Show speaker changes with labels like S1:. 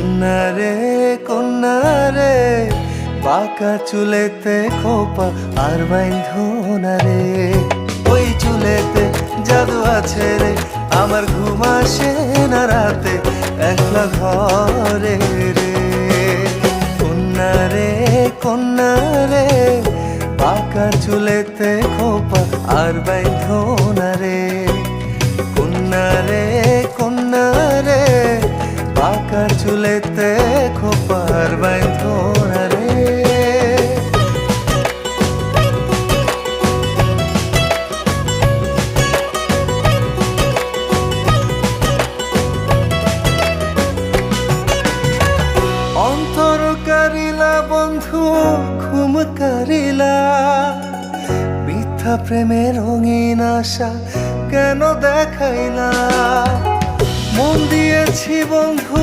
S1: কন্যা রে বাঁকা চুলেতে খোপা আর বাইন্ধনা রে, ওই চুলেতে জাদু আছে রে, আমার ঘুম আসে না রাতে একলা ঘরে রে। কন্যা রে বাঁকা চুলেতে খোপা আর বাইন্ধনা রে, কন্যা রে বাঁকা চুলেতে খোপা আর বাইন্ধনা রে। অন্তর কারিলা বন্ধু ঘুম কারিলা, মিথ্যা প্রেমের রঙিন আশা কেন দেখাইলা? মন দিয়েছি বন্ধু